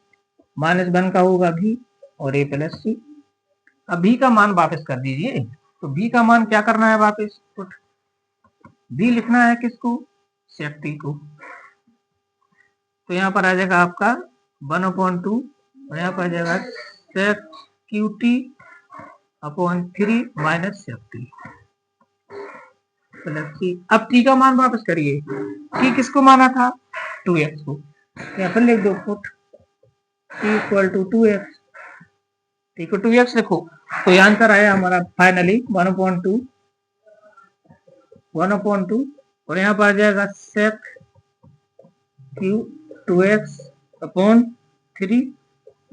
माइनस 1 का होगा v और a प्लस सी। अब v का मान वापस कर दीजिए, तो v का मान क्या करना है वापस, v लिखना है किसको, sec t को, तो यहाँ पर आ जाएगा आपका 1/2 और यहाँ पर आ जाएगा sec Q T upon 3 minus sec t plus C. अब t का मान वापस करिए, t किसको माना था 2x को, या फिर लिख दो put t equal to 2x, t को 2x लिखो, तो ये आंसर आया हमारा फाइनली 1/2 और यहाँ पर आ जाएगा sec Q 2x upon 3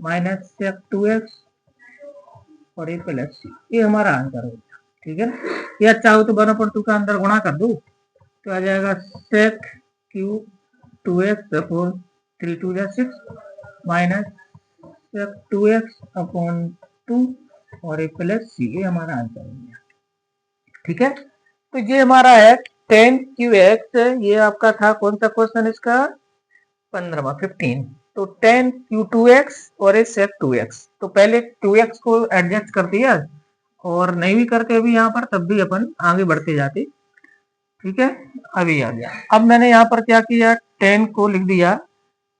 minus sec 2x और ये प्लस सी, ये हमारा आंसर हो गया, ठीक है। या चाहो तो 1/2 का अंदर गुणा कर दो तो आ जाएगा sec Q 2x upon 3 2 6 minus sec 2x upon 2 और ये प्लस सी, ये हमारा आंसर हो गया, ठीक है। तो ये हमारा है 10qx, ये आपका था कौन सा क्वेश्चन इसका 15वां 15, तो 10q2x और ये sec 2x, तो पहले 2x को एडजस्ट कर दिया और नहीं भी करते भी यहाँ पर तब भी अपन आगे बढ़ते जाते, ठीक है। अभी आ गया, अब मैंने यहाँ पर क्या किया 10 को लिख दिया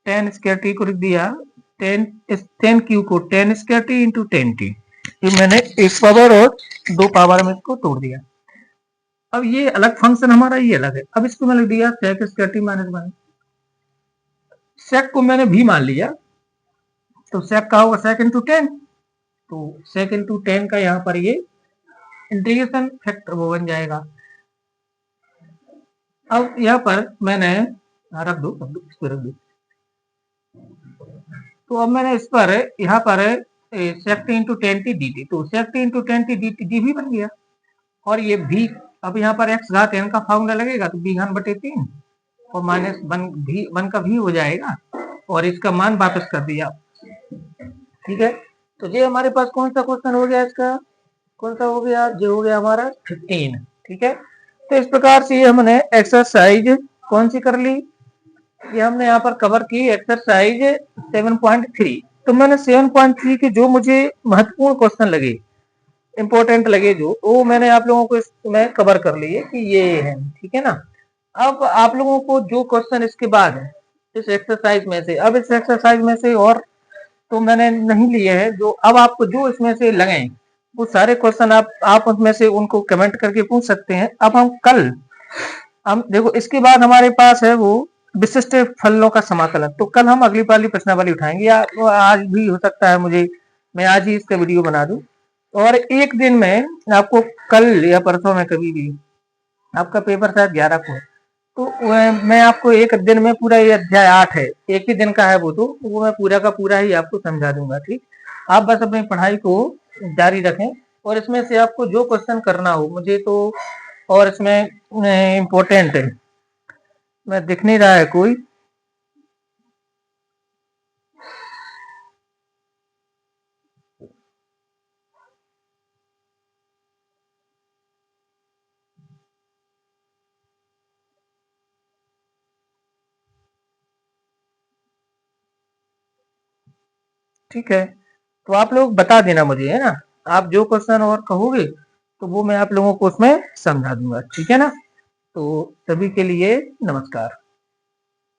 10 स्क्वायर टी को लिख दिया 10 क्यू को 10 स्क्वायर टी इंटू 10 टी, ये मैंने एक पावर और दो पावर में इसको तोड़ दिया। अब ये अलग फंक्शन हमारा, ये अलग है, अब इसको मैं लिख दिया sec square T minus 1, sec को मैंने भी मान लिया तो sec का होगा sec इंटू 10, तो sec इंटू 10 का यहाँ पर ये इंटीग्रेशन फैक्टर वो बन जाएगा। अब यहाँ पर मैंने रख दो इसको रख दो, तो अब मैंने इस पर यहाँ पर sec t into 10t dt, तो sec t into 10t dt D भी बन गया, और ये भी अब यहाँ पर x घात n का फॉर्मूला लगेगा तो b घन बटे 3 और माइनस 1 का भी हो जाएगा और इसका मान वापस कर दिया, ठीक है। तो ये हमारे पास कौन सा क्वेश्चन हो गया, इसका कौन सा हो गया, जो हो गया हमारा 15, ठीक है। तो इस प्रकार से हमने एक्सरसाइज कौन सी कर ली ये हमने यहाँ पर कवर की एक्सरसाइज 7.3। तो मैंने 7.3 के जो मुझे महत्वपूर्ण क्वेश्चन लगे, इंपॉर्टेंट लगे, जो वो मैंने आप लोगों को इसमें कवर कर लिए कि ये है, ठीक है ना। अब आप लोगों को जो क्वेश्चन इसके बाद है इस एक्सरसाइज में से, अब इस एक्सरसाइज में से और तो मैंने नहीं लिए हैं, जो अब आपको जो इसमें से लगे वो सारे क्वेश्चन आप उसमें से उनको कमेंट करके पूछ सकते हैं। अब हम देखो इसके बाद हमारे पास है वो विशिष्ट फलों का समाकलन। तो कल हम अगली वाली प्रश्नावली उठाएंगे, या आज भी हो सकता है मैं आज ही इसका वीडियो बना दूं। और एक दिन में आपको कल या परसों में कभी भी, आपका पेपर शायद 11 को है, तो मैं आपको एक दिन में पूरा, ये अध्याय 8 है, एक ही दिन का है वो, तो वो मैं पूरा का पूरा ही आपको समझा दूंगा, ठीक। आप बस अपनी पढ़ाई को जारी रखें, और इसमें से आपको जो क्वेश्चन करना हो मुझे तो, और इसमें इम्पोर्टेंट है, मैं दिख नहीं रहा है कोई, ठीक है। तो आप लोग बता देना मुझे, है ना। आप जो क्वेश्चन और कहोगे तो वो मैं आप लोगों को उसमें समझा दूंगा, ठीक है ना। तो सभी के लिए नमस्कार।